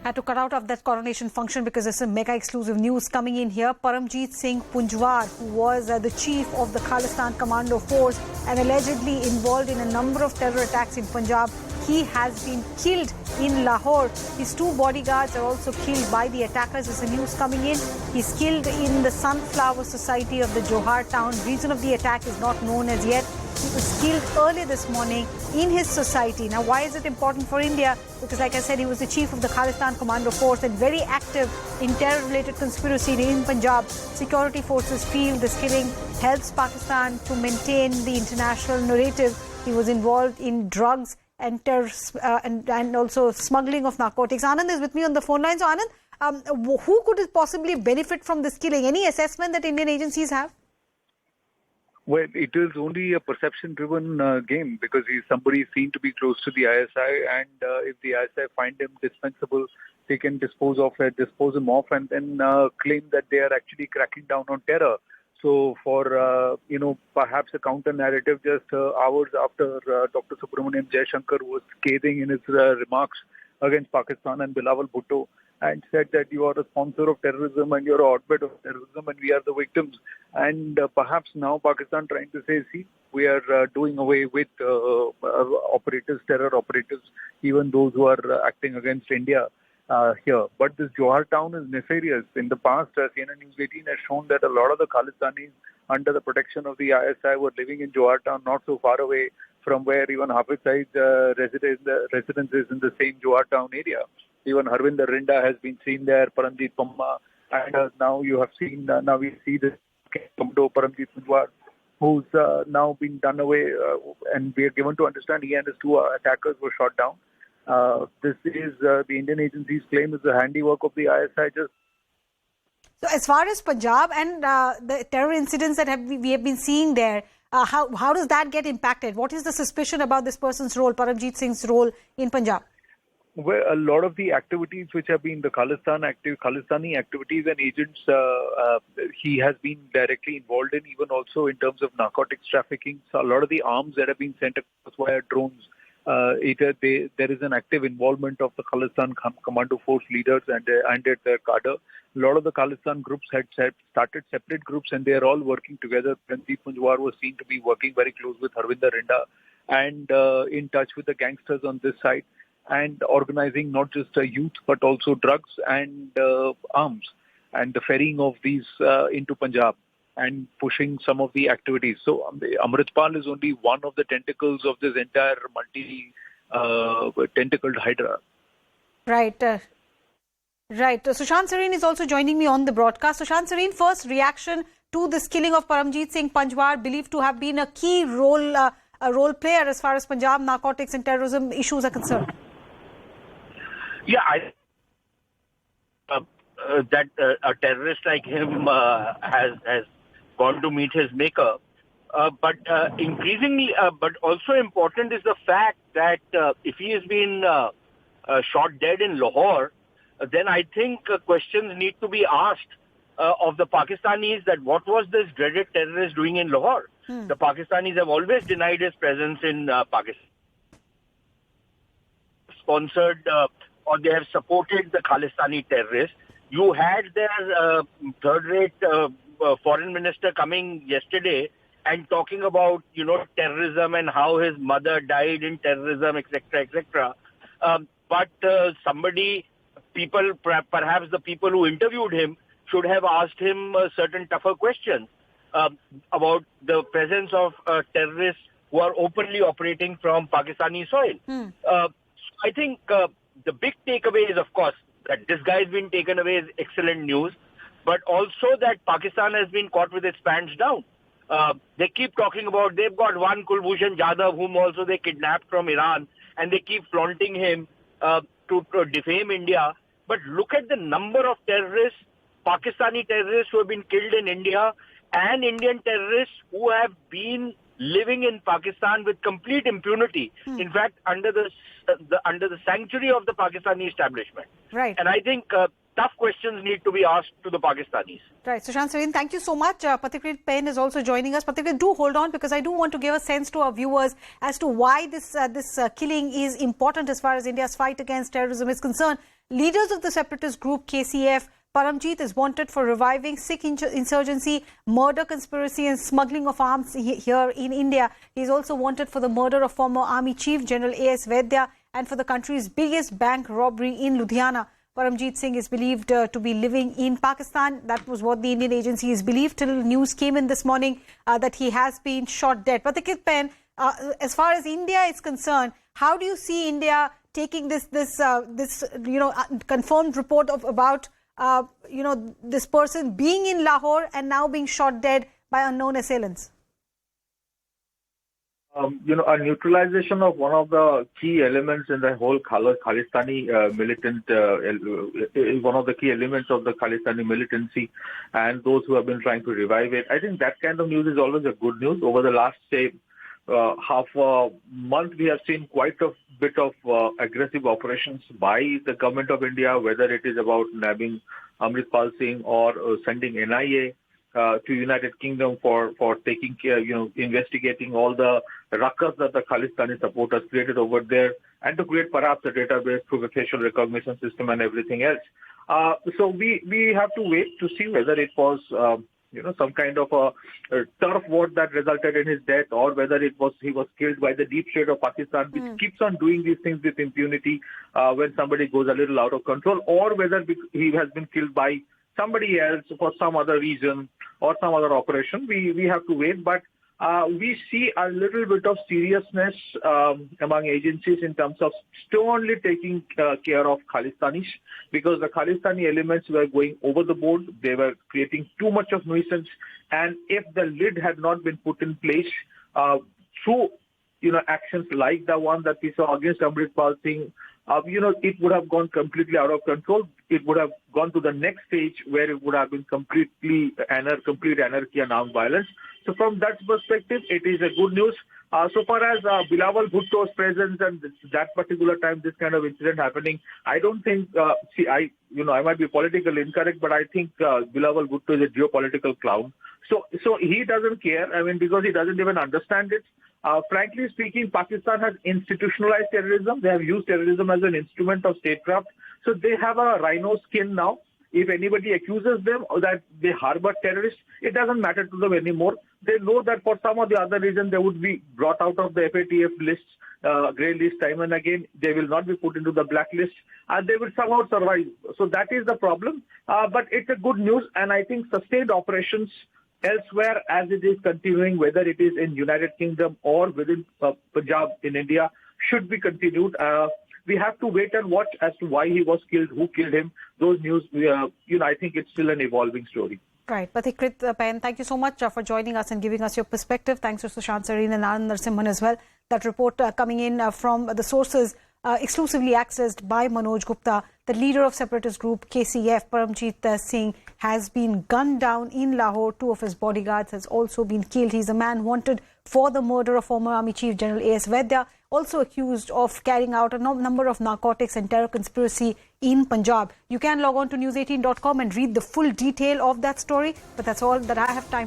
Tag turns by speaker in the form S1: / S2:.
S1: Had to cut out of that coronation function because there's some mega exclusive news coming in here. Paramjit Singh Punjwar, who was the chief of the Khalistan Commando Force and allegedly involved in a number of terror attacks in Punjab, he has been killed in Lahore. His two bodyguards are also killed by the attackers. There's the news coming in. He's killed in the Sunflower Society of the Johar town. Reason of the attack is not known as yet. He was killed earlier this morning in his society. Now, why is it important for India? Because, like I said, he was the chief of the Khalistan Commando Force and very active in terror-related conspiracy in Punjab. Security forces feel this killing helps Pakistan to maintain the international narrative. He was involved in drugs and and also smuggling of narcotics. Anand is with me on the phone line. So, Anand, who could possibly benefit from this killing? Any assessment that Indian agencies have?
S2: Well, it is only a perception-driven game because he's somebody seen to be close to the ISI, and if the ISI find him dispensable, they can dispose him off, and then claim that they are actually cracking down on terror. So, for perhaps a counter-narrative, just hours after Dr. Subramaniam Jaishankar was scathing in his remarks against Pakistan and Bilawal Bhutto, and said that you are a sponsor of terrorism and you're a hotbed of terrorism and we are the victims. And perhaps now Pakistan trying to say, see, we are doing away with operatives, terror operatives, even those who are acting against India here. But this Johar town is nefarious. In the past, CNN News 18 has shown that a lot of the Khalistanis under the protection of the ISI were living in Johar town, not so far away from where even Hafiz Saeed's residence is in the same Johar town area. Even Harvinder Rinda has been seen there, Paramjit Pamma, and now you have seen, now we see this Commando Paramjit Punjwar, who's now been done away, and we are given to understand he and his two attackers were shot down. This is the Indian agencies claim is the handiwork of the ISI.
S1: So as far as Punjab and the terror incidents that we have been seeing there, how does that get impacted? What is the suspicion about this person's role, Paramjit Singh's role in Punjab?
S2: Well, a lot of the activities which have been the Khalistani activities and agents, he has been directly involved in, even also in terms of narcotics trafficking. So a lot of the arms that have been sent across via drones, there is an active involvement of the Khalistan Commando Force leaders and their cadre. A lot of the Khalistan groups had started separate groups and they are all working together. Paramjit Punjwar was seen to be working very close with Harvinder Rinda and in touch with the gangsters on this side, and organizing not just youth but also drugs and arms, and the ferrying of these into Punjab and pushing some of the activities. So Amritpal is only one of the tentacles of this entire multi-tentacled hydra.
S1: Right. Right. Sushant Sareen is also joining me on the broadcast. Sushant Sareen, first reaction to this killing of Paramjit Singh Punjwar, believed to have been a key role player as far as Punjab narcotics and terrorism issues are concerned.
S3: Yeah, that a terrorist like him has gone to meet his maker. But increasingly, but also important is the fact that if he has been shot dead in Lahore, then I think questions need to be asked of the Pakistanis that what was this dreaded terrorist doing in Lahore? The Pakistanis have always denied his presence in Pakistan. Sponsored or they have supported the Khalistani terrorists. You had their third-rate foreign minister coming yesterday and talking about, terrorism and how his mother died in terrorism, etc., etc. But perhaps the people who interviewed him should have asked him certain tougher questions about the presence of terrorists who are openly operating from Pakistani soil. I think the big takeaway is, of course, that this guy has been taken away is excellent news, but also that Pakistan has been caught with its pants down. They keep talking about, they've got one Kulbhushan Jadhav, whom also they kidnapped from Iran, and they keep flaunting him to defame India. But look at the number of terrorists, Pakistani terrorists who have been killed in India, and Indian terrorists who have been living in Pakistan with complete impunity. In fact, under the sanctuary of the Pakistani establishment.
S1: Right.
S3: And I think tough questions need to be asked to the Pakistanis.
S1: Right. Sushant Sareen, thank you so much. Pathikrit Pen is also joining us. Pathikrit, do hold on, because I do want to give a sense to our viewers as to why this killing is important as far as India's fight against terrorism is concerned. Leaders of the separatist group KCF, Paramjit, is wanted for reviving Sikh insurgency, murder conspiracy and smuggling of arms here in India. He is also wanted for the murder of former Army Chief General A.S. Vaidya and for the country's biggest bank robbery in Ludhiana. Paramjit Singh is believed to be living in Pakistan. That was what the Indian agencies believed till news came in this morning that he has been shot dead. Pathikrit Pen, as far as India is concerned, how do you see India taking this confirmed report about this person being in Lahore and now being shot dead by unknown assailants?
S4: A neutralization of one of the key elements in the whole Khalistani militant is one of the key elements of the Khalistani militancy and those who have been trying to revive it. I think that kind of news is always a good news. Over the last, half a month, we have seen quite a bit of aggressive operations by the government of India, whether it is about nabbing Paramjit Singh or sending NIA to United Kingdom for taking care, investigating all the ruckus that the Khalistani supporters created over there, and to create perhaps a database through the facial recognition system and everything else. So we have to wait to see whether it was some kind of a turf war that resulted in his death, or whether he was killed by the deep state of Pakistan, which keeps on doing these things with impunity when somebody goes a little out of control, or whether he has been killed by somebody else for some other reason or some other operation. We have to wait, but we see a little bit of seriousness among agencies in terms of sternly taking care of Khalistanis, because the Khalistani elements were going over the board. They were creating too much of nuisance, and if the lid had not been put in place through actions like the one that we saw against Paramjit Singh, it would have gone completely out of control. It would have gone to the next stage where it would have been complete anarchy and armed violence. So from that perspective, it is a good news. So far as Bilawal Bhutto's presence and that particular time, this kind of incident happening, I don't think, I might be politically incorrect, but I think Bilawal Bhutto is a geopolitical clown. So he doesn't care, because he doesn't even understand it. Frankly speaking, Pakistan has institutionalized terrorism. They have used terrorism as an instrument of statecraft. So they have a rhino skin now. If anybody accuses them that they harbor terrorists, it doesn't matter to them anymore. They know that for some or the other reason they would be brought out of the FATF lists, grey list time and again. They will not be put into the blacklist, and they will somehow survive. So that is the problem. But it's a good news, and I think sustained operations elsewhere, as it is continuing, whether it is in United Kingdom or within Punjab in India, should be continued. We have to wait and watch as to why he was killed, who killed him. Those news, I think it's still an evolving story.
S1: Right. Pathikrit Pen, thank you so much for joining us and giving us your perspective. Thanks to Sushant Sareen and Anand Narasimhan as well. That report coming in from the sources exclusively accessed by Manoj Gupta. The leader of separatist group KCF, Paramjit Singh, has been gunned down in Lahore. 2 of his bodyguards has also been killed. He's a man wanted for the murder of former Army Chief General A.S. Vaidya, also accused of carrying out a number of narcotics and terror conspiracy in Punjab. You can log on to news18.com and read the full detail of that story, but that's all that I have time for.